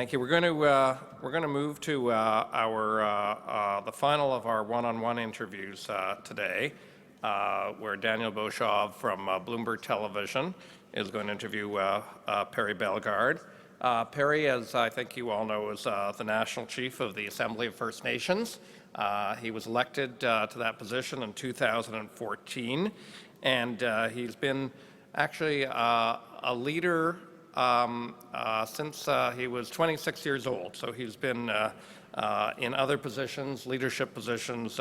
Thank you. We're going to move to the final of our one-on-one interviews today, where Danielle Bochove from Bloomberg Television is going to interview Perry Bellegarde. Perry, as I think you all know, is the National Chief of the Assembly of First Nations. He was elected to that position in 2014, and he's been actually a leader since he was 26 years old. So he's been in other positions, leadership positions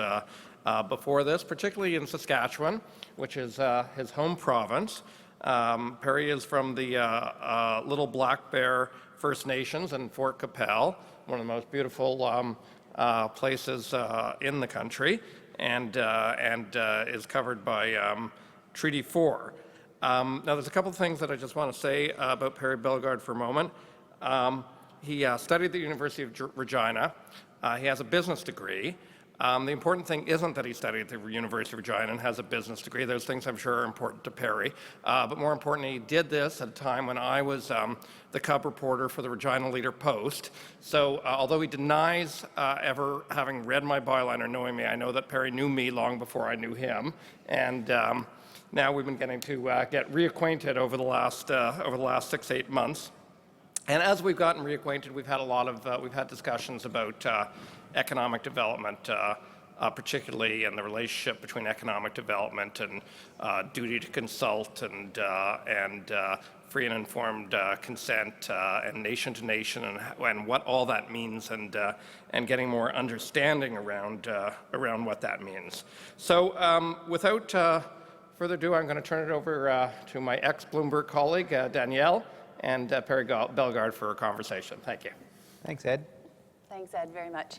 before this, particularly in Saskatchewan, which is his home province. Perry is from the Little Black Bear First Nations in Fort Qu'Appelle, one of the most beautiful places in the country, and is covered by Treaty 4. Now, there's a couple of things that I just want to say about Perry Bellegarde for a moment. He studied at the University of Regina. He has a business degree. The important thing isn't that he studied at the University of Regina and has a business degree. Those things I'm sure are important to Perry. But more importantly, he did this at a time when I was the cub reporter for the Regina Leader Post. So although he denies ever having read my byline or knowing me, I know that Perry knew me long before I knew him. And now we've been getting to get reacquainted over the last 6-8 months. And as we've gotten reacquainted, we've had discussions about economic development, particularly in the relationship between economic development and duty to consult and free and informed consent and nation to nation and what all that means and getting more understanding around what that means. So without further ado, I'm going to turn it over to my ex-Bloomberg colleague, Danielle, and Perry Bellegarde for a conversation. Thank you. Thanks, Ed. Thanks, Ed, very much.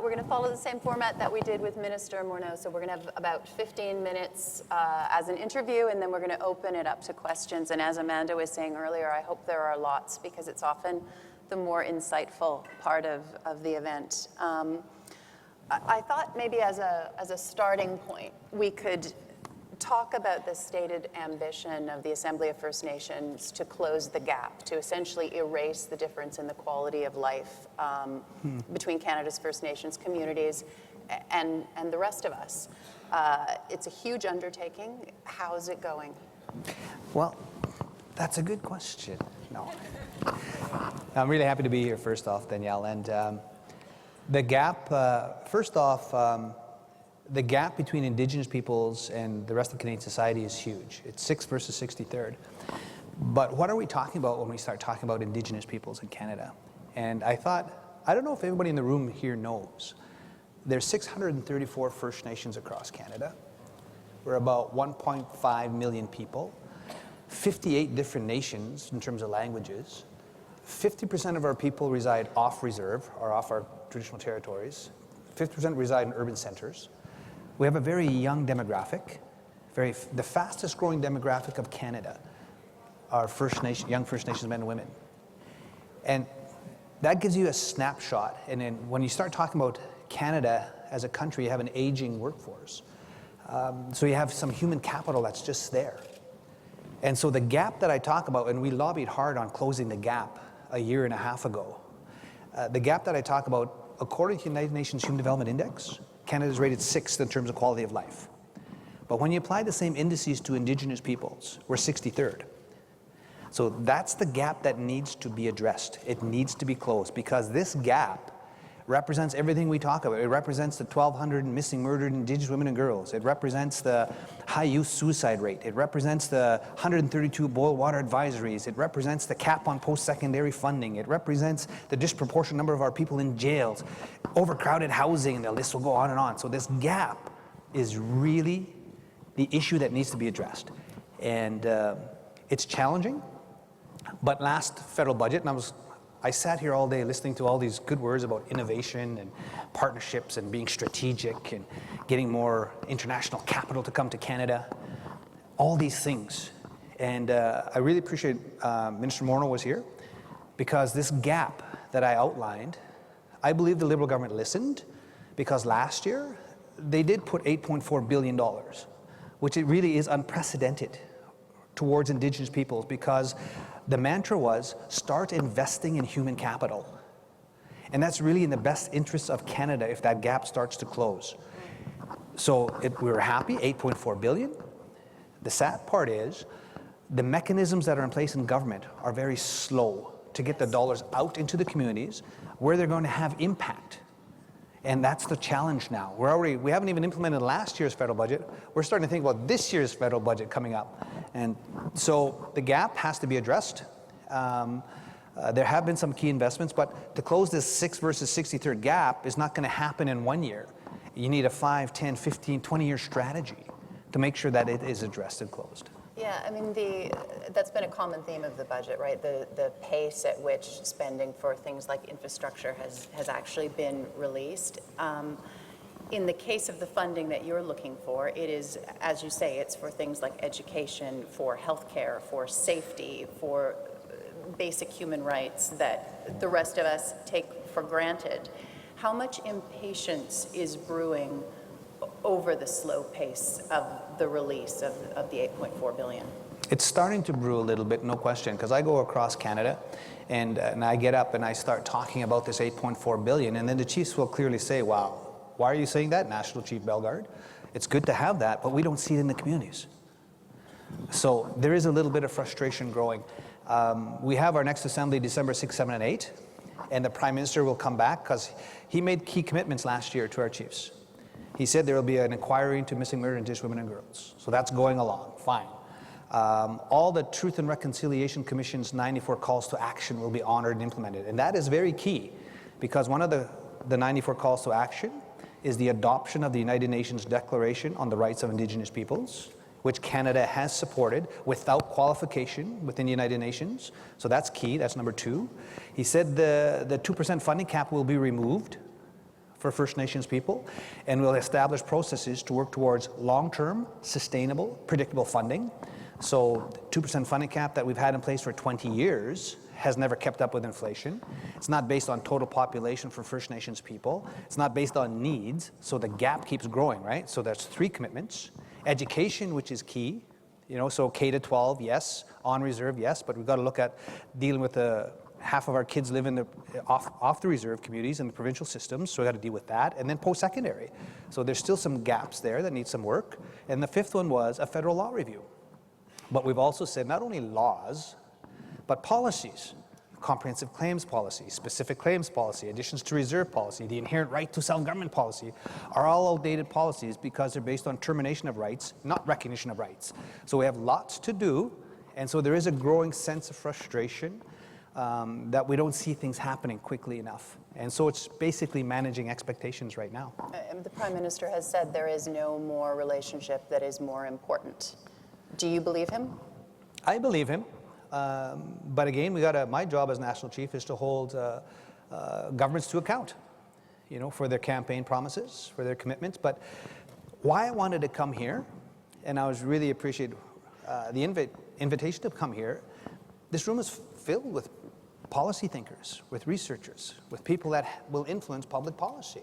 We're going to follow the same format that we did with Minister Morneau. So we're going to have about 15 minutes as an interview, and then we're going to open it up to questions. And as Amanda was saying earlier, I hope there are lots, because it's often the more insightful part of the event. I thought maybe as a starting point, we could talk about the stated ambition of the Assembly of First Nations to close the gap, to essentially erase the difference in the quality of life between Canada's First Nations communities and the rest of us. It's a huge undertaking. How's it going? Well, that's a good question. No. I'm really happy to be here, first off, Danielle. And the gap, first off, the gap between Indigenous peoples and the rest of Canadian society is huge. It's 6th versus 63rd. But what are we talking about when we start talking about Indigenous peoples in Canada? And I thought, I don't know if everybody in the room here knows, there's 634 First Nations across Canada. We're about 1.5 million people, 58 different nations in terms of languages. 50% of our people reside off reserve, or off our traditional territories. 50% reside in urban centers. We have a very young demographic, the fastest growing demographic of Canada are young First Nations men and women. And that gives you a snapshot. And then when you start talking about Canada as a country, you have an aging workforce. So you have some human capital that's just there. And so the gap that I talk about, and we lobbied hard on closing the gap a year and a half ago, the gap that I talk about, according to the United Nations Human Development Index, Canada is rated 6th in terms of quality of life. But when you apply the same indices to Indigenous peoples, we're 63rd. So that's the gap that needs to be addressed. It needs to be closed, because this gap represents everything we talk about. It represents the 1,200 missing, murdered Indigenous women and girls. It represents the high youth suicide rate. It represents the 132 boil water advisories. It represents the cap on post-secondary funding. It represents the disproportionate number of our people in jails, overcrowded housing, and the list will go on and on. So this gap is really the issue that needs to be addressed. And it's challenging, but last federal budget, and I sat here all day listening to all these good words about innovation and partnerships and being strategic and getting more international capital to come to Canada, all these things. And I really appreciate Minister Morneau was here, because this gap that I outlined, I believe the Liberal government listened, because last year they did put $8.4 billion, which it really is unprecedented towards Indigenous peoples, because the mantra was, start investing in human capital. And that's really in the best interests of Canada if that gap starts to close. So we were happy, 8.4 billion. The sad part is, the mechanisms that are in place in government are very slow to get the dollars out into the communities where they're going to have impact. And that's the challenge now. We haven't even implemented last year's federal budget. We're starting to think about this year's federal budget coming up. And so the gap has to be addressed. There have been some key investments, but to close this 6 versus 63rd gap is not going to happen in 1 year. You need a 5, 10, 15, 20-year strategy to make sure that it is addressed and closed. Yeah, I mean, that's been a common theme of the budget, right? The pace at which spending for things like infrastructure has actually been released. In the case of the funding that you're looking for, it is, as you say, it's for things like education, for healthcare, for safety, for basic human rights that the rest of us take for granted. How much impatience is brewing over the slow pace of the release of the 8.4 billion? It's starting to brew a little bit, no question, because I go across Canada and I get up and I start talking about this 8.4 billion, and then the chiefs will clearly say, wow, why are you saying that, National Chief Bellegarde? It's good to have that, but we don't see it in the communities. So there is a little bit of frustration growing. We have our next assembly December 6, 7, and 8, and the Prime Minister will come back because he made key commitments last year to our chiefs. He said there will be an inquiry into missing murdered Indigenous women and girls. So that's going along, fine. All the Truth and Reconciliation Commission's 94 calls to action will be honored and implemented. And that is very key, because one of the 94 calls to action is the adoption of the United Nations Declaration on the Rights of Indigenous Peoples, which Canada has supported without qualification within the United Nations. So that's key, that's number 2. He said the 2% funding cap will be removed for First Nations people, and we'll establish processes to work towards long-term, sustainable, predictable funding. So 2% funding cap that we've had in place for 20 years has never kept up with inflation. It's not based on total population for First Nations people. It's not based on needs, so the gap keeps growing, right? So there's 3 commitments. Education, which is key, so K to 12, yes. On reserve, yes, but we've got to look at dealing with half of our kids live in the off the reserve communities in the provincial systems, so we got to deal with that. And then post-secondary. So there's still some gaps there that need some work. And the 5th one was a federal law review. But we've also said not only laws, but policies. Comprehensive claims policy, specific claims policy, additions to reserve policy, the inherent right to self-government policy are all outdated policies because they're based on termination of rights, not recognition of rights. So we have lots to do, and so there is a growing sense of frustration that we don't see things happening quickly enough. And so it's basically managing expectations right now. The Prime Minister has said there is no more relationship that is more important. Do you believe him? I believe him. But again, my job as National Chief is to hold governments to account, for their campaign promises, for their commitments. But why I wanted to come here, and I was really appreciate the invitation to come here, this room is filled with policy thinkers, with researchers, with people that will influence public policy.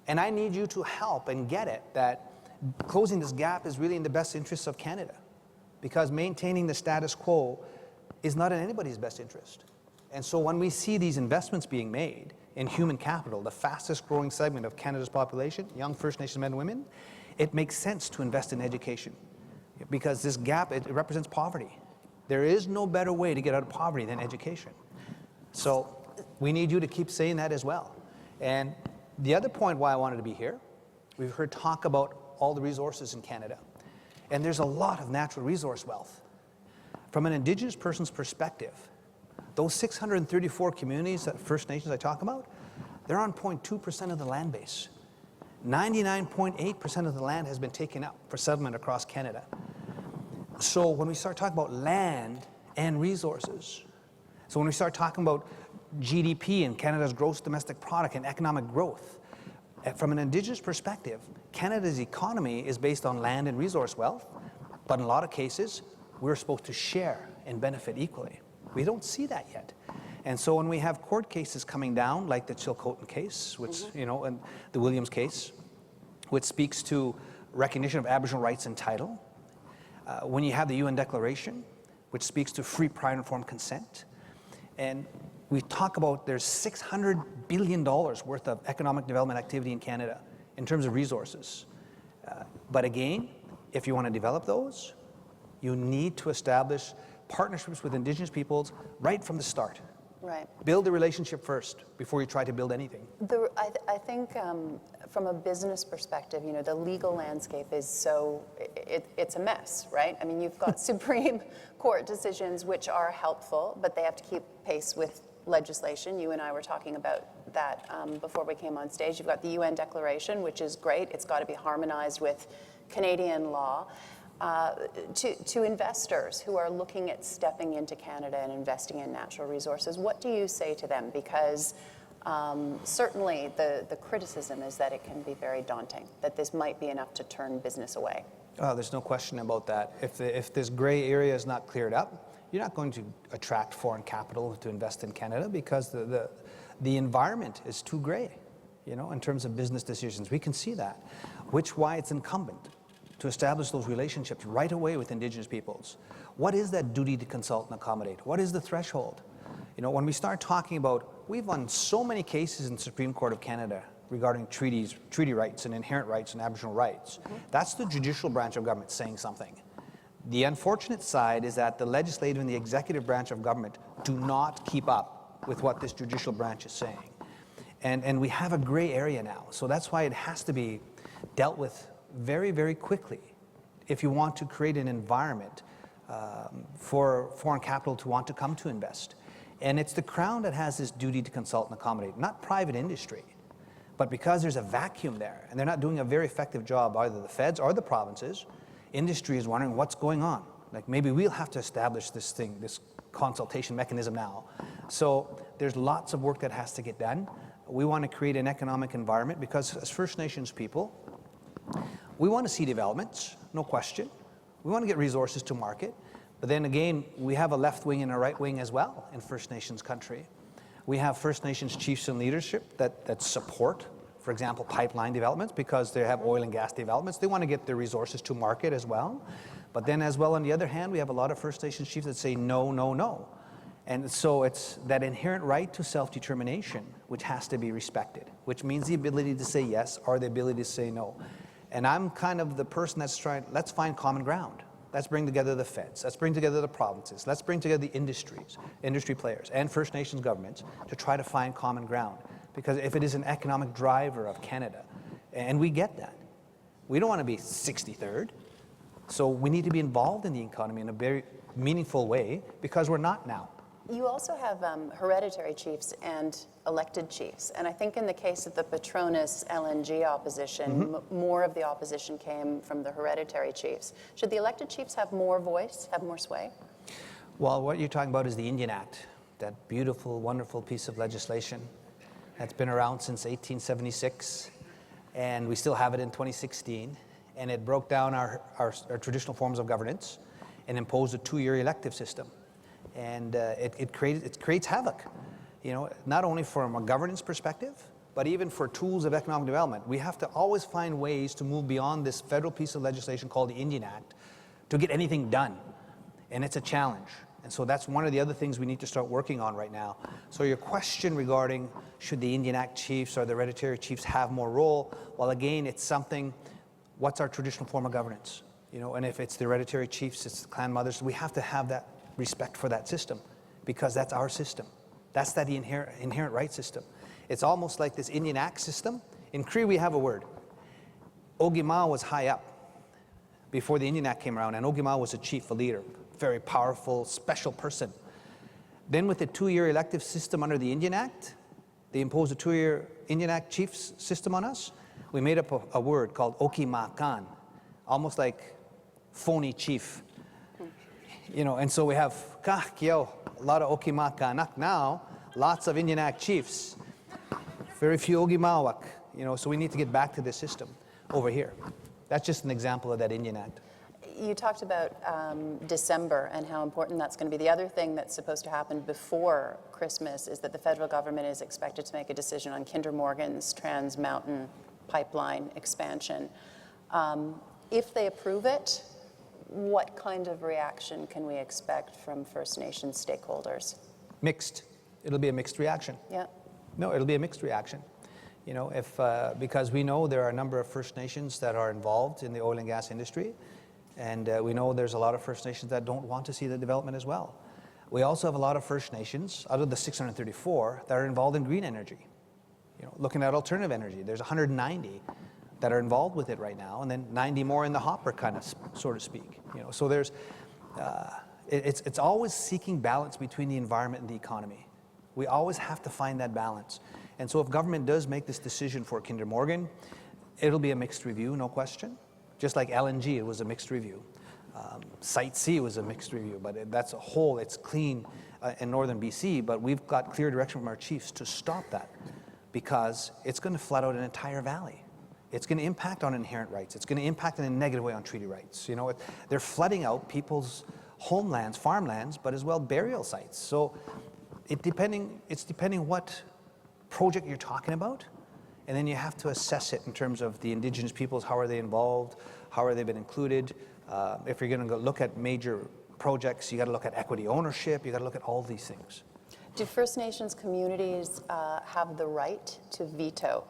And I need you to help and get it that closing this gap is really in the best interests of Canada, because maintaining the status quo is not in anybody's best interest. And so when we see these investments being made in human capital, the fastest growing segment of Canada's population, young First Nations men and women, it makes sense to invest in education, because this gap, it represents poverty. There is no better way to get out of poverty than education. So we need you to keep saying that as well. And the other point why I wanted to be here, we've heard talk about all the resources in Canada. And there's a lot of natural resource wealth. From an Indigenous person's perspective, those 634 communities, that First Nations I talk about, they're on 0.2% of the land base. 99.8% of the land has been taken up for settlement across Canada. So when we start talking about land and resources, so when we start talking about GDP and Canada's gross domestic product and economic growth, from an Indigenous perspective, Canada's economy is based on land and resource wealth, but in a lot of cases, we're supposed to share and benefit equally. We don't see that yet. And so when we have court cases coming down, like the Chilcotin case, which, and the Williams case, which speaks to recognition of Aboriginal rights and title, when you have the UN Declaration, which speaks to free, prior, and informed consent, and we talk about there's $600 billion worth of economic development activity in Canada in terms of resources. But again, if you want to develop those, you need to establish partnerships with Indigenous peoples right from the start. Right. Build a relationship first before you try to build anything. I think from a business perspective, you know, the legal landscape is it's a mess, right? I mean, you've got Supreme Court decisions which are helpful, but they have to keep pace with legislation. You and I were talking about that before we came on stage. You've got the UN Declaration, which is great. It's got to be harmonized with Canadian law. To investors who are looking at stepping into Canada and investing in natural resources, what do you say to them? Because certainly the criticism is that it can be very daunting, that this might be enough to turn business away. There's no question about that. If this gray area is not cleared up, you're not going to attract foreign capital to invest in Canada because the environment is too gray, you know, in terms of business decisions. We can see that, which why it's incumbent to establish those relationships right away with Indigenous peoples. What is that duty to consult and accommodate? What is the threshold? You know, when we start talking about, we've won so many cases in the Supreme Court of Canada regarding treaty rights and inherent rights and Aboriginal rights. Mm-hmm. That's the judicial branch of government saying something. The unfortunate side is that the legislative and the executive branch of government do not keep up with what this judicial branch is saying. And we have a gray area now. So that's why it has to be dealt with very, very quickly if you want to create an environment for foreign capital to want to come to invest. And it's the Crown that has this duty to consult and accommodate, not private industry. But because there's a vacuum there, and they're not doing a very effective job, either the feds or the provinces, industry is wondering what's going on. Like, maybe we'll have to establish this thing, this consultation mechanism now. So there's lots of work that has to get done. We want to create an economic environment because as First Nations people, we want to see developments, no question. We want to get resources to market. But then again, we have a left wing and a right wing as well in First Nations country. We have First Nations chiefs and leadership that support, for example, pipeline developments because they have oil and gas developments. They want to get their resources to market as well. But then as well, on the other hand, we have a lot of First Nations chiefs that say no, no, no. And so it's that inherent right to self-determination which has to be respected, which means the ability to say yes or the ability to say no. And I'm kind of the person that's trying, let's find common ground. Let's bring together the feds. Let's bring together the provinces. Let's bring together the industry players, and First Nations governments to try to find common ground. Because if it is an economic driver of Canada, and we get that, we don't want to be 63rd. So we need to be involved in the economy in a very meaningful way because we're not now. You also have hereditary chiefs and elected chiefs. And I think in the case of the Petronas LNG opposition, more of the opposition came from the hereditary chiefs. Should the elected chiefs have more voice, have more sway? Well, what you're talking about is the Indian Act, that beautiful, wonderful piece of legislation that's been around since 1876, and we still have it in 2016. And it broke down our traditional forms of governance and imposed a 2-year elective system. And it creates havoc, you know, not only from a governance perspective, but even for tools of economic development. We have to always find ways to move beyond this federal piece of legislation called the Indian Act to get anything done. And it's a challenge. And so that's one of the other things we need to start working on right now. So your question regarding should the Indian Act chiefs or the hereditary chiefs have more role? Well, again, it's something, what's our traditional form of governance? You know, and if it's the hereditary chiefs, it's the clan mothers, we have to have that respect for that system because that's our system. That's that inherent right system. It's almost like this Indian Act system. In Cree, we have a word. Ogima was high up before the Indian Act came around, and Ogima was a chief, a leader, very powerful, special person. Then with the 2-year elective system under the Indian Act, they imposed a 2-year Indian Act chiefs system on us. We made up a word called Okimakan, almost like phony chief. You know, and so we have a lot of Okimakan now, lots of Indian Act chiefs, very few Ogimawak, you know, so we need to get back to this system over here. That's just an example of that Indian Act. You talked about December and how important that's going to be. The other thing that's supposed to happen before Christmas is that the federal government is expected to make a decision on Kinder Morgan's Trans Mountain pipeline expansion. If they approve it, what kind of reaction can we expect from First Nations stakeholders? Mixed. It'll be a mixed reaction. Yeah. No, it'll be a mixed reaction. You know, because we know there are a number of First Nations that are involved in the oil and gas industry, and we know there's a lot of First Nations that don't want to see the development as well. We also have a lot of First Nations, out of the 634, that are involved in green energy. You know, looking at alternative energy, there's 190 that are involved with it right now, and then 90 more in the hopper, kind of, sort of speak. You know, so there's, it's always seeking balance between the environment and the economy. We always have to find that balance. And so if government does make this decision for Kinder Morgan, it'll be a mixed review, no question. Just like LNG, it was a mixed review. Site C was a mixed review, but that's a whole, it's clean in northern BC, but we've got clear direction from our chiefs to stop that because it's going to flood out an entire valley. It's going to impact on inherent rights. It's going to impact in a negative way on treaty rights. You know, they're flooding out people's homelands, farmlands, but as well burial sites. So it's depending what project you're talking about, and then you have to assess it in terms of the Indigenous peoples, how are they involved, how are they been included. If you're going to look at major projects, you got to look at equity ownership, you got to look at all these things. Do First Nations communities have the right to veto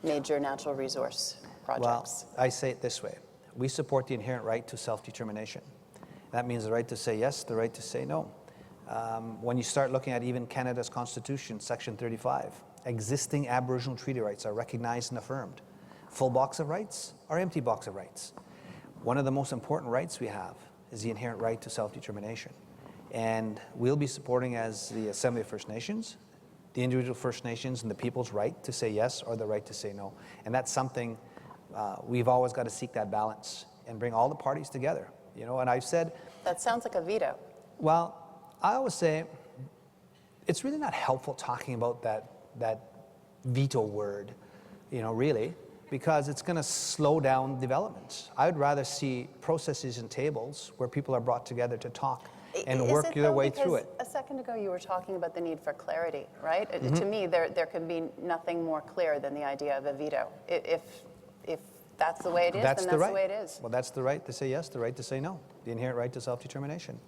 major natural resource projects? Well, I say it this way. We support the inherent right to self-determination. That means the right to say yes, the right to say no. When you start looking at even Canada's Constitution, Section 35, existing Aboriginal treaty rights are recognized and affirmed. Full box of rights or empty box of rights. One of the most important rights we have is the inherent right to self-determination. And we'll be supporting, as the Assembly of First Nations, the individual First Nations and the people's right to say yes or the right to say no. And that's something we've always got to seek that balance and bring all the parties together. You know, and I've said... That sounds like a veto. Well, I always say it's really not helpful talking about that veto word, you know, really, because it's going to slow down development. I would rather see processes and tables where people are brought together to talk and work their way through it. A second ago you were talking about the need for clarity, right? Mm-hmm. To me, there could be nothing more clear than the idea of a veto. If that's the way it is, then that's the way it is. Well, that's the right to say yes, the right to say no, the inherent right to self-determination.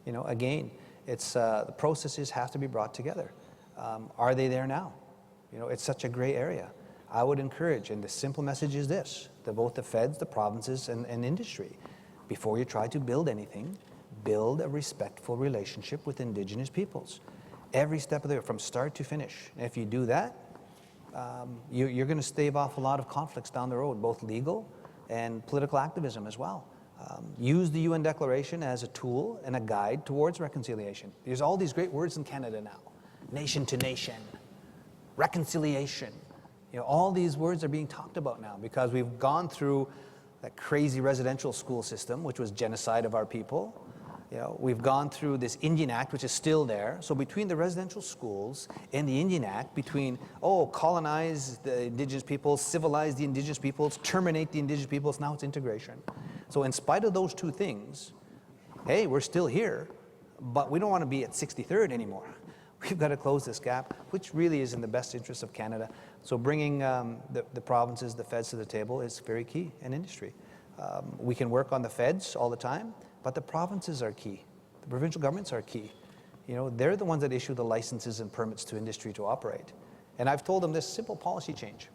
You know, again, it's the processes have to be brought together. Are they there now? You know, it's such a gray area. I would encourage, and the simple message is this, that both the feds, the provinces, and industry, before you try to build anything, build a respectful relationship with Indigenous peoples. Every step of the way, from start to finish. And if you do that, you're going to stave off a lot of conflicts down the road, both legal and political activism as well. Use the UN Declaration as a tool and a guide towards reconciliation. There's all these great words in Canada now. Nation to nation, reconciliation. You know, all these words are being talked about now because we've gone through that crazy residential school system, which was genocide of our people. You know, we've gone through this Indian Act, which is still there. So between the residential schools and the Indian Act, between, colonize the Indigenous peoples, civilize the Indigenous peoples, terminate the Indigenous peoples, now it's integration. So in spite of those two things, hey, we're still here, but we don't want to be at 63rd anymore. We've got to close this gap, which really is in the best interest of Canada. So bringing the provinces, the feds to the table is very key in industry. We can work on the feds all the time, but the provinces are key. The provincial governments are key. You know, they're the ones that issue the licenses and permits to industry to operate. And I've told them this simple policy change.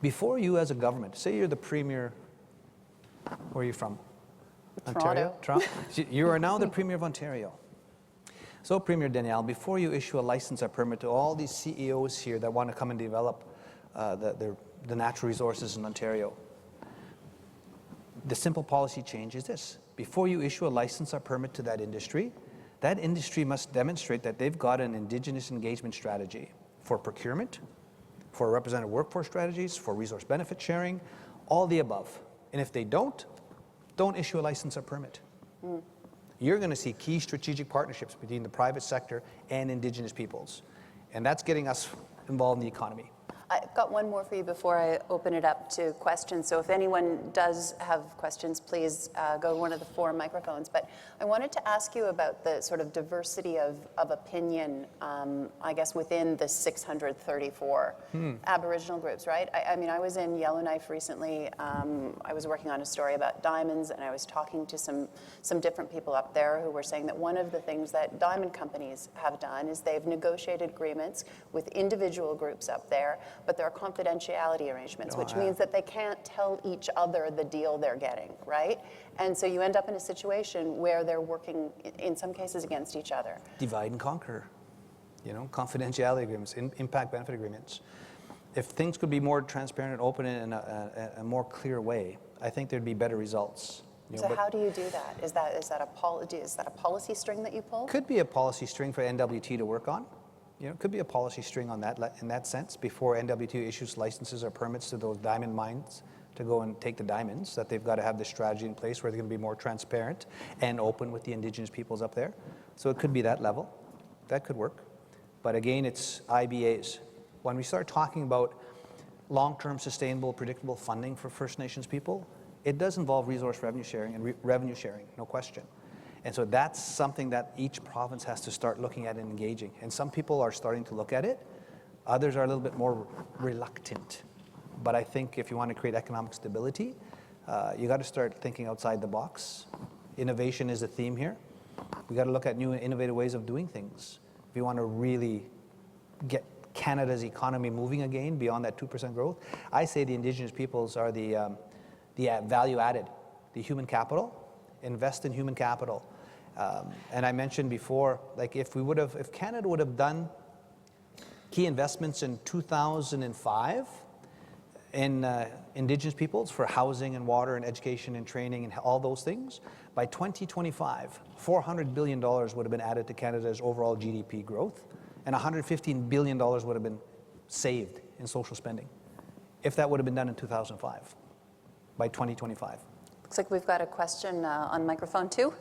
Before you as a government, say you're the premier, where are you from? Toronto. Toronto? You are now the Premier of Ontario. So Premier Danielle, before you issue a license or permit to all these CEOs here that want to come and develop the natural resources in Ontario, the simple policy change is this. Before you issue a license or permit to that industry must demonstrate that they've got an Indigenous engagement strategy for procurement, for representative workforce strategies, for resource benefit sharing, all the above. And if they don't issue a license or permit. You're going to see key strategic partnerships between the private sector and Indigenous peoples. And that's getting us involved in the economy. got one more for you before I open it up to questions. So if anyone does have questions, please go to one of the 4 microphones. But I wanted to ask you about the sort of diversity of opinion, I guess, within the 634 Aboriginal groups, right? I mean, I was in Yellowknife recently. I was working on a story about diamonds, and I was talking to some different people up there who were saying that one of the things that diamond companies have done is they've negotiated agreements with individual groups up there, but there are confidentiality arrangements, which means that they can't tell each other the deal they're getting, right? And so you end up in a situation where they're working, in some cases, against each other. Divide and conquer, confidentiality agreements, impact benefit agreements. If things could be more transparent and open in a more clear way, I think there'd be better results. So how do you do that? Is that a policy string that you pull? Could be a policy string for NWT to work on. Could be a policy string on that in that sense before NWT issues licenses or permits to those diamond mines to go and take the diamonds, that they've got to have this strategy in place where they're going to be more transparent and open with the indigenous peoples up there. So it could be that level. That could work. But again, it's IBAs. When we start talking about long-term sustainable, predictable funding for First Nations people, it does involve resource revenue sharing and revenue sharing, no question. And so that's something that each province has to start looking at and engaging. And some people are starting to look at it. Others are a little bit more reluctant. But I think if you want to create economic stability, you got to start thinking outside the box. Innovation is a theme here. We got to look at new and innovative ways of doing things. If you want to really get Canada's economy moving again beyond that 2% growth, I say the indigenous peoples are the value added, the human capital. Invest in human capital. And I mentioned before, like if Canada would have done key investments in 2005 in indigenous peoples for housing and water and education and training and all those things, by 2025, $400 billion would have been added to Canada's overall GDP growth, and $115 billion would have been saved in social spending, if that would have been done in 2005, by 2025. Looks like we've got a question on microphone 2. Is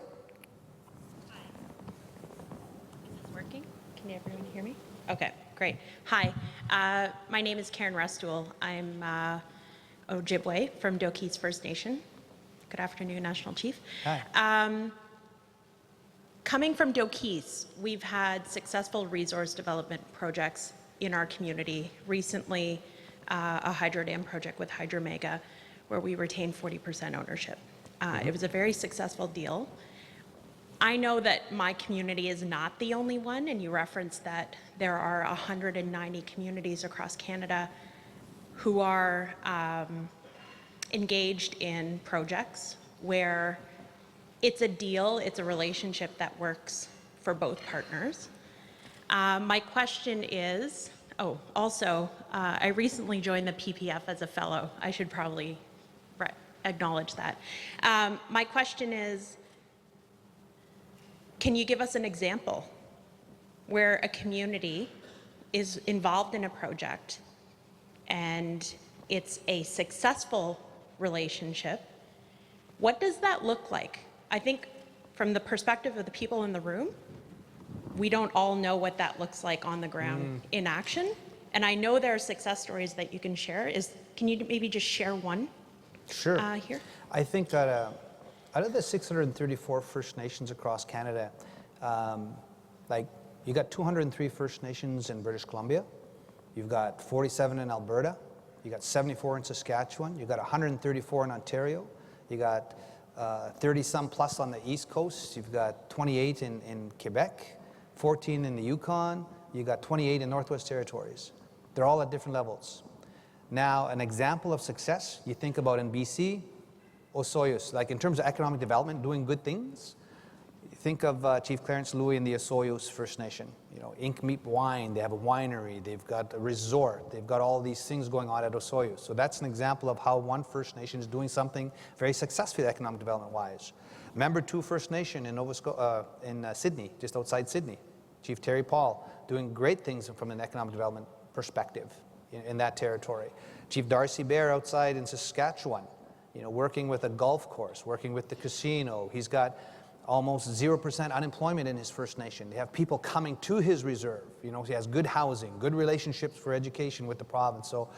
this working? Can everyone hear me? Okay, great. Hi, my name is Karen Restuel. I'm Ojibwe from Doki's First Nation. Good afternoon, National Chief. Hi. Coming from Doki's, we've had successful resource development projects in our community. Recently, a hydro dam project with Hydro-Mega, where we retained 40% ownership. It was a very successful deal. I know that my community is not the only one, and you referenced that there are 190 communities across Canada who are engaged in projects where it's a deal, it's a relationship that works for both partners. My question is, also, I recently joined the PPF as a fellow. I should probably acknowledge that. My question is, can you give us an example where a community is involved in a project and it's a successful relationship? What does that look like? I think from the perspective of the people in the room, we don't all know what that looks like on the ground in action. And I know there are success stories that you can share. Can you maybe just share one? Sure. Here? I think that out of the 634 First Nations across Canada, you got 203 First Nations in British Columbia, you've got 47 in Alberta, you got 74 in Saskatchewan, you got 134 in Ontario, you got 30 some plus on the East Coast, you've got 28 in Quebec, 14 in the Yukon, you got 28 in Northwest Territories. They're all at different levels. Now, an example of success, you think about in BC, Osoyoos, like in terms of economic development, doing good things. Think of Chief Clarence Louis and the Osoyoos First Nation. Ink Meat Wine, they have a winery, they've got a resort, they've got all these things going on at Osoyoos. So that's an example of how one First Nation is doing something very successfully economic development-wise. Member 2 First Nation in Sydney, just outside Sydney. Chief Terry Paul, doing great things from an economic development perspective in that territory. Chief Darcy Bear outside in Saskatchewan, working with a golf course, working with the casino. He's got almost 0% unemployment in his First Nation. They have people coming to his reserve. You know, he has good housing, good relationships for education with the province. So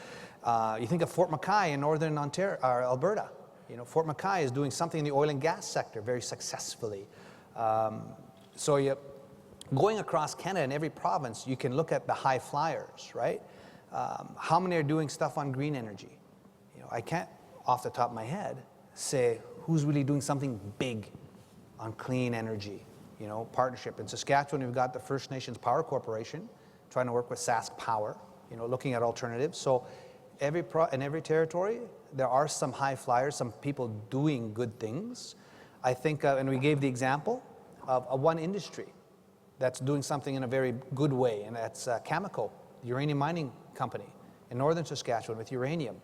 you think of Fort McKay in northern Ontario, or Alberta. You know, Fort McKay is doing something in the oil and gas sector very successfully. So you going across Canada in every province, you can look at the high flyers, right? How many are doing stuff on green energy? You know, I can't, off the top of my head, say who's really doing something big on clean energy, you know, partnership. In Saskatchewan, we've got the First Nations Power Corporation trying to work with Sask Power, you know, looking at alternatives. So in every territory, there are some high flyers, some people doing good things. I think, and we gave the example of one industry that's doing something in a very good way, and that's Cameco, the uranium mining company in northern Saskatchewan with uranium.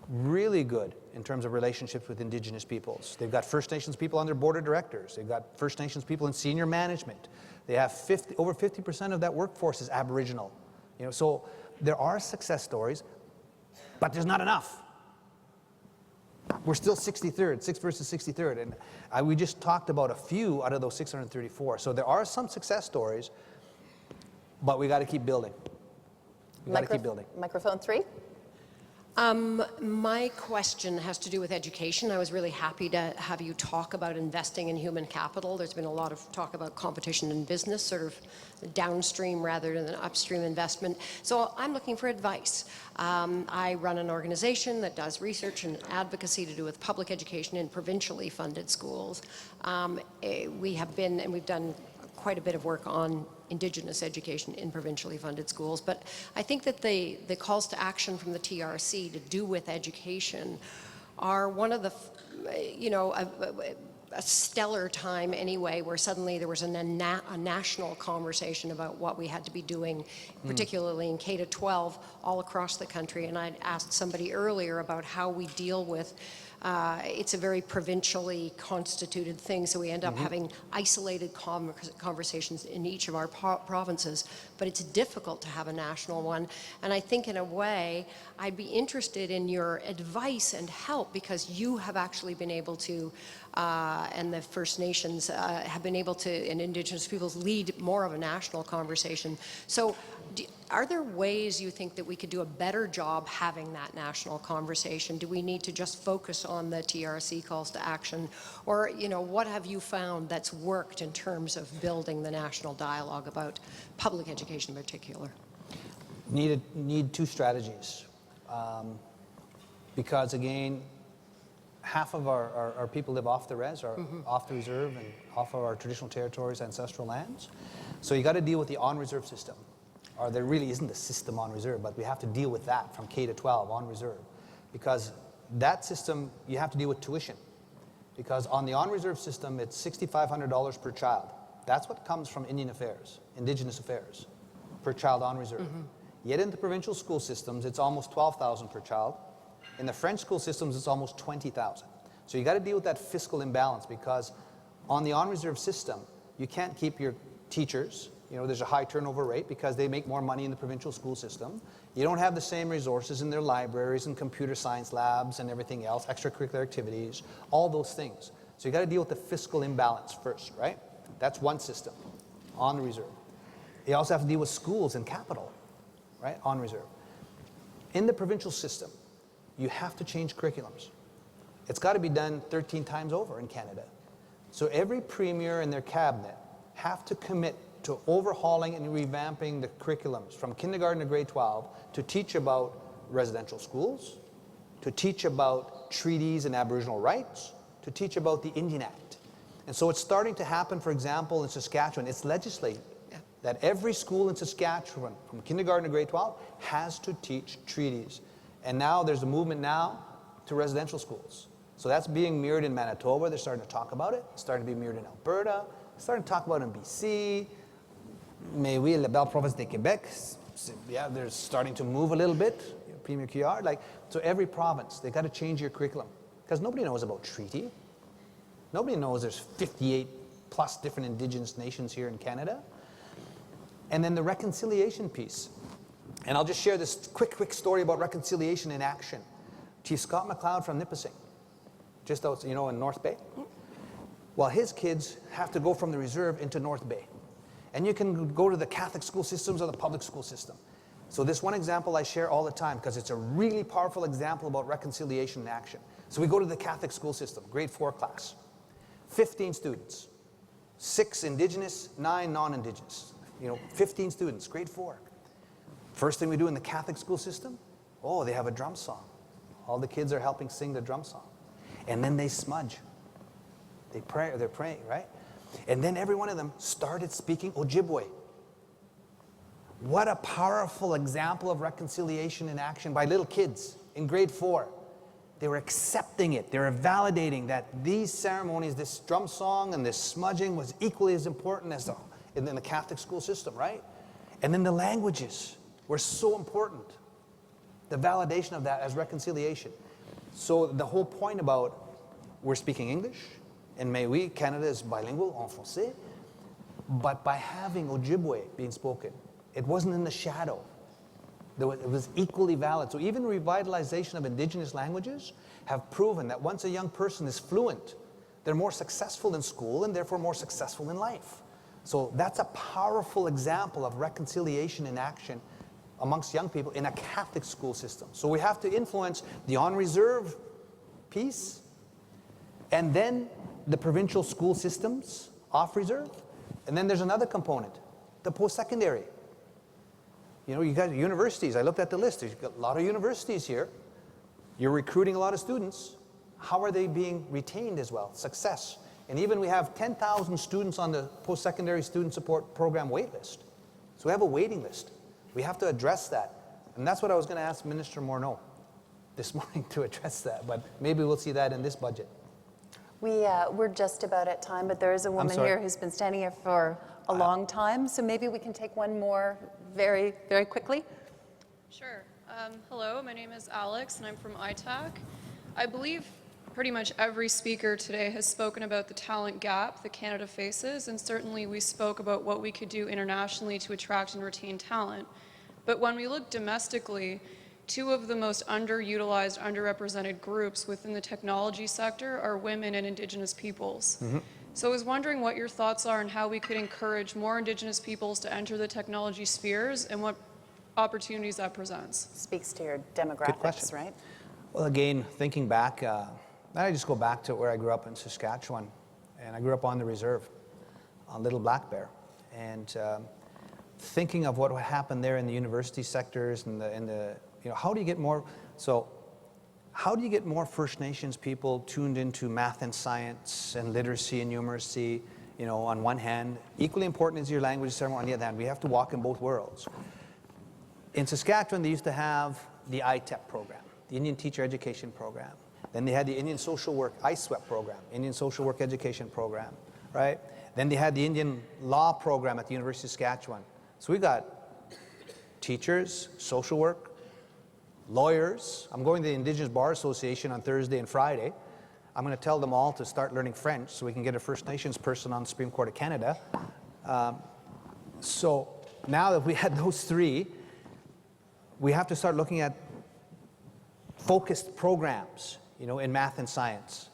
Really good in terms of relationships with Indigenous peoples. They've got First Nations people on their board of directors. They've got First Nations people in senior management. They have over 50% of that workforce is Aboriginal. You know, so there are success stories, but there's not enough. We're still 63rd, 6th versus 63rd, and we just talked about a few out of those 634. So there are some success stories, but we got to keep building. We got to keep building. Microphone 3. My question has to do with education. I was really happy to have you talk about investing in human capital. There's been a lot of talk about competition in business, sort of downstream rather than upstream investment. So I'm looking for advice. I run an organization that does research and advocacy to do with public education in provincially funded schools. We've done quite a bit of work on Indigenous education in provincially funded schools, but I think that the calls to action from the TRC to do with education are one of the, you know, a stellar time anyway, where suddenly there was a national conversation about what we had to be doing, particularly in K-12 all across the country. And I'd asked somebody earlier about how we deal with it's a very provincially constituted thing, so we end up having isolated conversations in each of our provinces, but it's difficult to have a national one. And I think in a way, I'd be interested in your advice and help, because you have actually been able to, and the First Nations have been able to, and Indigenous peoples lead more of a national conversation. So are there ways you think that we could do a better job having that national conversation? Do we need to just focus on the TRC calls to action? Or, you know, what have you found that's worked in terms of building the national dialogue about public education in particular? Need two strategies. Because again, half of our people live off the res, or off the reserve, and off of our traditional territories, ancestral lands. So you got to deal with the on-reserve system. Or there really isn't a system on reserve, but we have to deal with that from K to 12 on reserve. Because that system, you have to deal with tuition. Because on the on-reserve system, it's $6,500 per child. That's what comes from Indian affairs, Indigenous affairs, per child on reserve. Yet in the provincial school systems, it's almost $12,000 per child. In the French school systems, it's almost $20,000. So you got to deal with that fiscal imbalance, because on the on-reserve system, you can't keep your teachers. You know, there's a high turnover rate because they make more money in the provincial school system. You don't have the same resources in their libraries and computer science labs and everything else, extracurricular activities, all those things. So you got to deal with the fiscal imbalance first, right? That's one system, on the reserve. You also have to deal with schools and capital, right, on reserve. In the provincial system, you have to change curriculums. It's got to be done 13 times over in Canada. So every premier and their cabinet have to commit to overhauling and revamping the curriculums from kindergarten to grade 12 to teach about residential schools, to teach about treaties and Aboriginal rights, to teach about the Indian Act. And so it's starting to happen, for example, in Saskatchewan. It's legislated that every school in Saskatchewan, from kindergarten to grade 12, has to teach treaties. And now there's a movement now to residential schools. So that's being mirrored in Manitoba. They're starting to talk about it. It's starting to be mirrored in Alberta. It's starting to talk about it in BC. Mais oui, la belle province de Québec, yeah, they're starting to move a little bit. Premier Couillard, like, so every province, they got to change your curriculum, because nobody knows about treaty. Nobody knows there's 58 plus different Indigenous nations here in Canada. And then the reconciliation piece. And I'll just share this quick story about reconciliation in action. Chief Scott McLeod from Nipissing, just out, you know, in North Bay. Well, his kids have to go from the reserve into North Bay. And you can go to the Catholic school systems or the public school system. So this one example I share all the time because it's a really powerful example about reconciliation in action. So we go to the Catholic school system, grade 4 class. 15 students, 6 indigenous, 9 non-indigenous. 15 students, grade 4. First thing we do in the Catholic school system, they have a drum song. All the kids are helping sing the drum song. And then they smudge. They're praying, right? And then every one of them started speaking Ojibwe. What a powerful example of reconciliation in action by little kids in grade 4. They were accepting it. They were validating that these ceremonies, this drum song and this smudging was equally as important as in the Catholic school system, right? And then the languages were so important. The validation of that as reconciliation. So the whole point about we're speaking English, and Canada is bilingual en français, but by having Ojibwe being spoken, it wasn't in the shadow. It was equally valid. So even revitalization of indigenous languages have proven that once a young person is fluent, they're more successful in school and therefore more successful in life. So that's a powerful example of reconciliation in action amongst young people in a Catholic school system. So we have to influence the on-reserve piece, and then the provincial school systems off-reserve, and then there's another component, the post-secondary. You got universities. I looked at the list. There's a lot of universities here. You're recruiting a lot of students. How are they being retained as well? Success. And even we have 10,000 students on the post-secondary student support program wait list. So we have a waiting list. We have to address that. And that's what I was going to ask Minister Morneau this morning to address that. But maybe we'll see that in this budget. We're just about at time, but there is a woman here who's been standing here for a long time. So maybe we can take one more very, very quickly. Sure. Hello, my name is Alex, and I'm from ITAC. I believe pretty much every speaker today has spoken about the talent gap that Canada faces, and certainly we spoke about what we could do internationally to attract and retain talent. But when we look domestically, two of the most underutilized, underrepresented groups within the technology sector are women and Indigenous peoples. Mm-hmm. So I was wondering what your thoughts are on how we could encourage more Indigenous peoples to enter the technology spheres and what opportunities that presents. Speaks to your demographics, right? Well, again, thinking back, I just go back to where I grew up in Saskatchewan, and I grew up on the reserve, on Little Black Bear, and thinking of what happened there in the university sectors and how do you get more? So, how do you get more First Nations people tuned into math and science and literacy and numeracy? On one hand, equally important is your language ceremony. On the other hand, we have to walk in both worlds. In Saskatchewan, they used to have the ITEP program, the Indian Teacher Education Program. Then they had the Indian Social Work ISWEP program, Indian Social Work Education Program, right? Then they had the Indian Law program at the University of Saskatchewan. So we got teachers, social work, lawyers. I'm going to the Indigenous Bar Association on Thursday and Friday. I'm going to tell them all to start learning French so we can get a First Nations person on the Supreme Court of Canada. So now that we had those three, we have to start looking at focused programs, in math and science.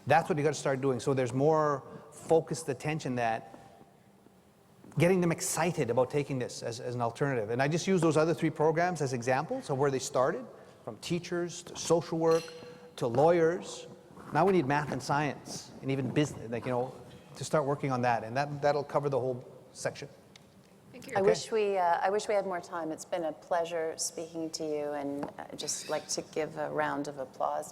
That's what you got to start doing. So there's more focused attention that getting them excited about taking this as an alternative. And I just use those other three programs as examples of where they started, from teachers to social work to lawyers. Now we need math and science and even business, to start working on that. And that'll cover the whole section. Thank you. I wish we had more time. It's been a pleasure speaking to you, and I'd just like to give a round of applause